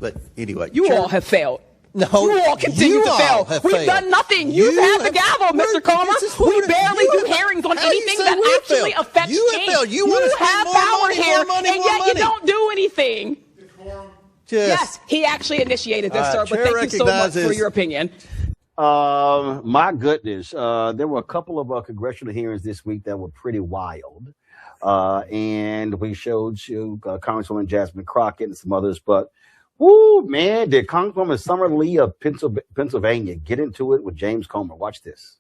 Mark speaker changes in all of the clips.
Speaker 1: But anyway.
Speaker 2: You all have failed.
Speaker 1: No,
Speaker 2: you all continue to fail. We've done nothing. You've had the gavel, Mr. Comer. We barely do hearings on anything that actually affects change. You have power here, and yet you don't do anything. Yes, he actually initiated this, sir, but thank you so much for your opinion.
Speaker 3: My goodness. There were a couple of congressional hearings this week that were pretty wild. And we showed you Congresswoman Jasmine Crockett and some others, but woo, man, did Congresswoman Summer Lee of Pennsylvania get into it with James Comer? Watch this.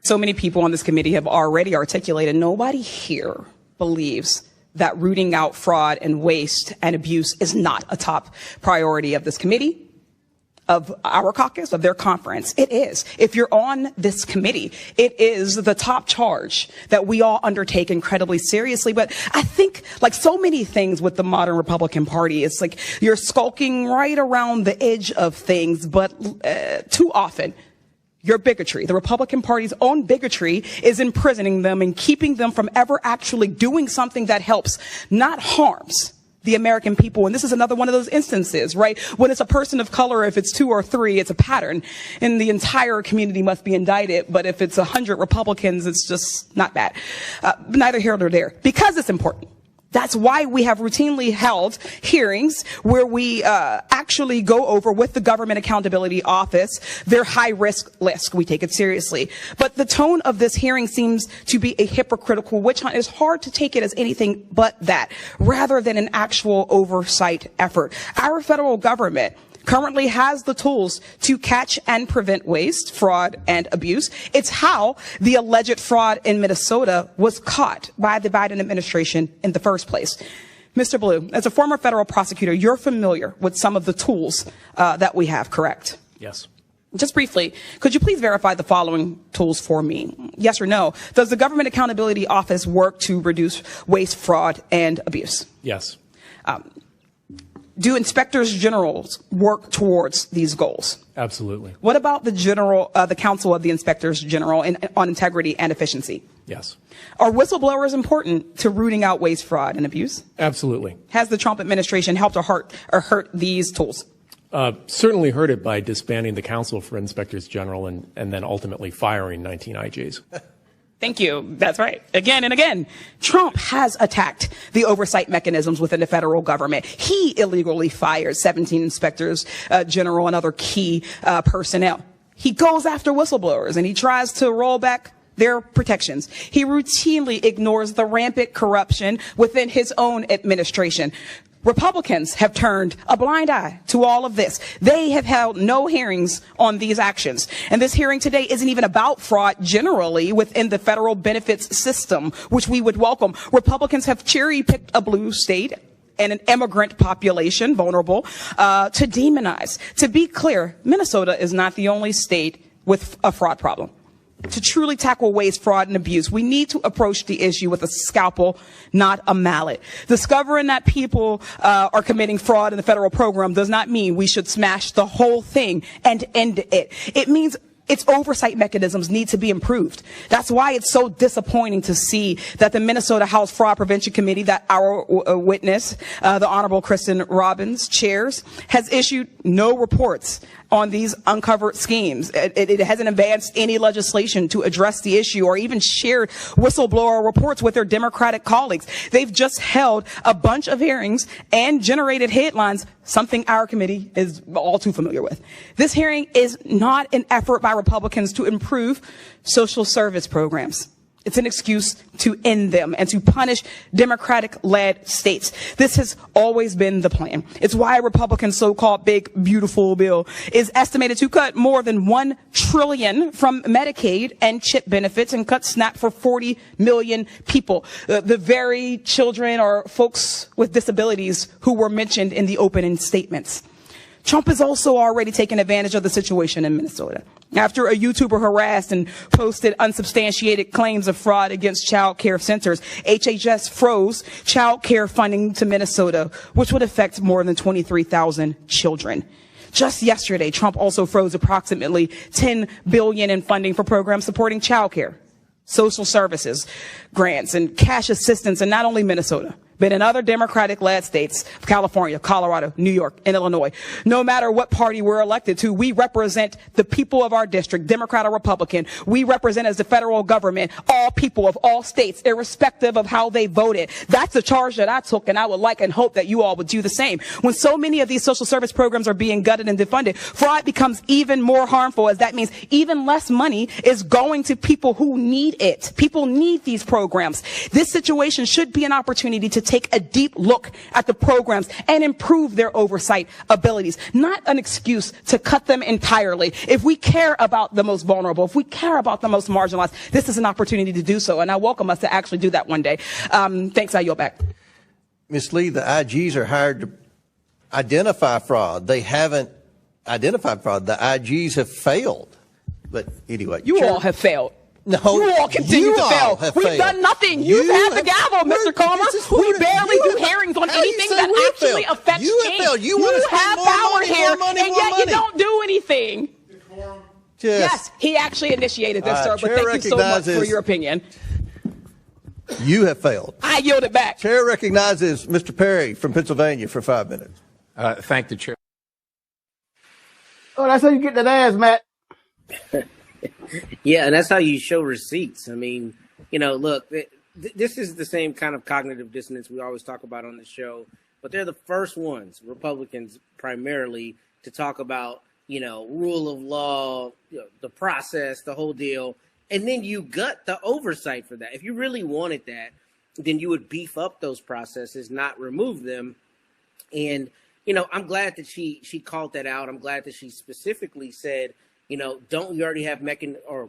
Speaker 2: So many people on this committee have already articulated nobody here believes that rooting out fraud and waste and abuse is not a top priority of this committee, of our caucus, of their conference. It is. If you're on this committee, it is the top charge that we all undertake incredibly seriously. But I think, like so many things with the modern Republican Party, it's like you're skulking right around the edge of things, but too often your bigotry, the Republican Party's own bigotry, is imprisoning them and keeping them from ever actually doing something that helps, not harms, the American people. And this is another one of those instances, right? When it's a person of color, if it's 2 or 3, it's a pattern, and the entire community must be indicted. But if it's 100 Republicans, it's just not bad. Neither here nor there, because it's important. That's why we have routinely held hearings where we actually go over with the Government Accountability Office their high-risk list. We take it seriously. But the tone of this hearing seems to be a hypocritical witch hunt. It's hard to take it as anything but that, rather than an actual oversight effort. Our federal government currently has the tools to catch and prevent waste, fraud, and abuse. It's how the alleged fraud in Minnesota was caught by the Biden administration in the first place. Mr. Blue, as a former federal prosecutor, you're familiar with some of the tools that we have, correct?
Speaker 4: Yes.
Speaker 2: Just briefly, could you please verify the following tools for me? Yes or no? Does the Government Accountability Office work to reduce waste, fraud, and abuse?
Speaker 4: Yes.
Speaker 2: Do inspectors generals work towards these goals?
Speaker 4: Absolutely.
Speaker 2: What about the Council of the Inspectors General on integrity and efficiency?
Speaker 4: Yes.
Speaker 2: Are whistleblowers important to rooting out waste, fraud, and abuse?
Speaker 4: Absolutely.
Speaker 2: Has the Trump administration helped or hurt these tools?
Speaker 4: Certainly hurt it by disbanding the Council for Inspectors General and then ultimately firing 19 IJs.
Speaker 2: Thank you. That's right. Again and again, Trump has attacked the oversight mechanisms within the federal government. He illegally fired 17 inspectors general and other key personnel. He goes after whistleblowers and he tries to roll back their protections. He routinely ignores the rampant corruption within his own administration. Republicans have turned a blind eye to all of this. They have held no hearings on these actions. And this hearing today isn't even about fraud generally within the federal benefits system, which we would welcome. Republicans have cherry-picked a blue state and an immigrant population, vulnerable, to demonize. To be clear, Minnesota is not the only state with a fraud problem. To truly tackle waste, fraud, and abuse, we need to approach the issue with a scalpel, not a mallet. Discovering that people are committing fraud in the federal program does not mean we should smash the whole thing and end it. It means its oversight mechanisms need to be improved. That's why it's so disappointing to see that the Minnesota House Fraud Prevention Committee that our witness, the Honorable Kristen Robbins, chairs, has issued no reports on these uncovered schemes. It hasn't advanced any legislation to address the issue or even shared whistleblower reports with their Democratic colleagues. They've just held a bunch of hearings and generated headlines, something our committee is all too familiar with. This hearing is not an effort by Republicans to improve social service programs. It's an excuse to end them and to punish Democratic-led states. This has always been the plan. It's why Republicans' so-called big, beautiful bill is estimated to cut more than $1 trillion from Medicaid and CHIP benefits and cut SNAP for 40 million people. The very children or folks with disabilities who were mentioned in the opening statements. Trump has also already taken advantage of the situation in Minnesota. After a YouTuber harassed and posted unsubstantiated claims of fraud against child care centers, HHS froze child care funding to Minnesota, which would affect more than 23,000 children. Just yesterday, Trump also froze approximately $10 billion in funding for programs supporting child care, social services, grants, and cash assistance in not only Minnesota, been in other Democratic-led states, California, Colorado, New York, and Illinois. No matter what party we're elected to, we represent the people of our district, Democrat or Republican. We represent as the federal government all people of all states, irrespective of how they voted. That's the charge that I took, and I would like and hope that you all would do the same. When so many of these social service programs are being gutted and defunded, fraud becomes even more harmful, as that means even less money is going to people who need it. People need these programs. This situation should be an opportunity to take a deep look at the programs and improve their oversight abilities, not an excuse to cut them entirely. If we care about the most vulnerable, if we care about the most marginalized, this is an opportunity to do so, and I welcome us to actually do that one day. Thanks, I yield back.
Speaker 1: Ms. Lee, the IGs are hired to identify fraud. They haven't identified fraud. The IGs have failed. But anyway.
Speaker 2: You all have failed.
Speaker 1: No,
Speaker 2: you all continue to fail. We've done nothing. You've had the gavel, Mr. Comer. We barely do hearings on anything that actually affects change.
Speaker 1: You
Speaker 2: have power here, and yet you don't do anything. Yes, he actually initiated this, sir, but thank you so much for your opinion.
Speaker 1: You have failed.
Speaker 2: I yield it back.
Speaker 1: Chair recognizes Mr. Perry from Pennsylvania for 5 minutes.
Speaker 5: Thank the chair.
Speaker 3: Oh, that's how you get that ass, Matt.
Speaker 6: Yeah, and that's how you show receipts. I mean, you know, look, this is the same kind of cognitive dissonance we always talk about on the show, but they're the first ones, Republicans primarily, to talk about, you know, rule of law, you know, the process, the whole deal, and then you gut the oversight for that. If you really wanted that, then you would beef up those processes, not remove them. And, you know, I'm glad that she called that out. I'm glad that she specifically said, you know, don't we already have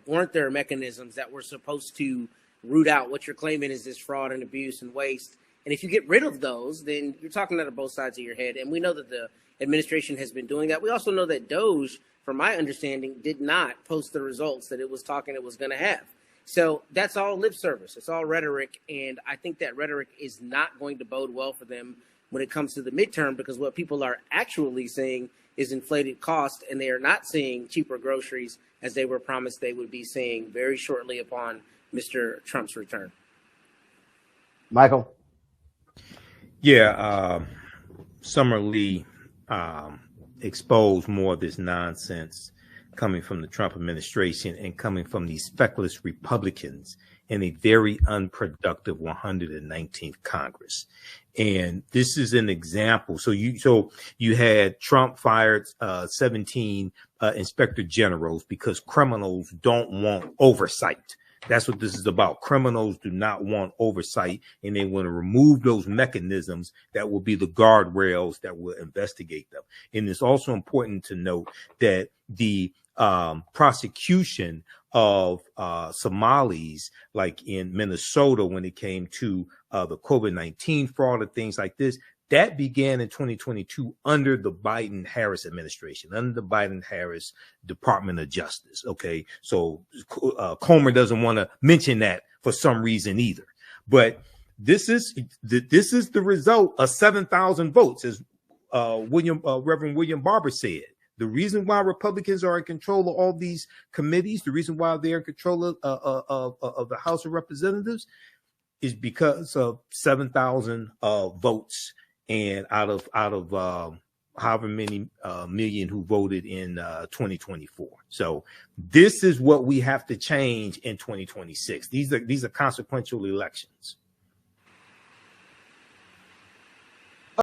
Speaker 6: weren't there mechanisms that were supposed to root out what you're claiming is this fraud and abuse and waste? And if you get rid of those, then you're talking out of both sides of your head. And we know that the administration has been doing that. We also know that DOJ, from my understanding, did not post the results that it was talking it was going to have. So that's all lip service. It's all rhetoric. And I think that rhetoric is not going to bode well for them when it comes to the midterm, because what people are actually saying is inflated cost, and they are not seeing cheaper groceries as they were promised they would be seeing very shortly upon Mr. Trump's return.
Speaker 3: Michael?
Speaker 5: Yeah, Summer Lee exposed more of this nonsense coming from the Trump administration and coming from these feckless Republicans in a very unproductive 119th Congress. And this is an example. So you had Trump fired 17 inspector generals because criminals don't want oversight. That's what this is about. Criminals do not want oversight, and they want to remove those mechanisms that will be the guardrails that will investigate them. And it's also important to note that the prosecution of Somalis, like in Minnesota, when it came to the COVID-19 fraud and things like this, that began in 2022 under the Biden-Harris administration, under the Biden-Harris Department of Justice. Okay, so Comer doesn't want to mention that for some reason either. But this is the result of 7,000 votes, as Reverend William Barber said. The reason why Republicans are in control of all these committees, the reason why they're in control of the House of Representatives, is because of 7,000 votes, and out of however many million who voted in 2024. So this is what we have to change in 2026. These are consequential elections.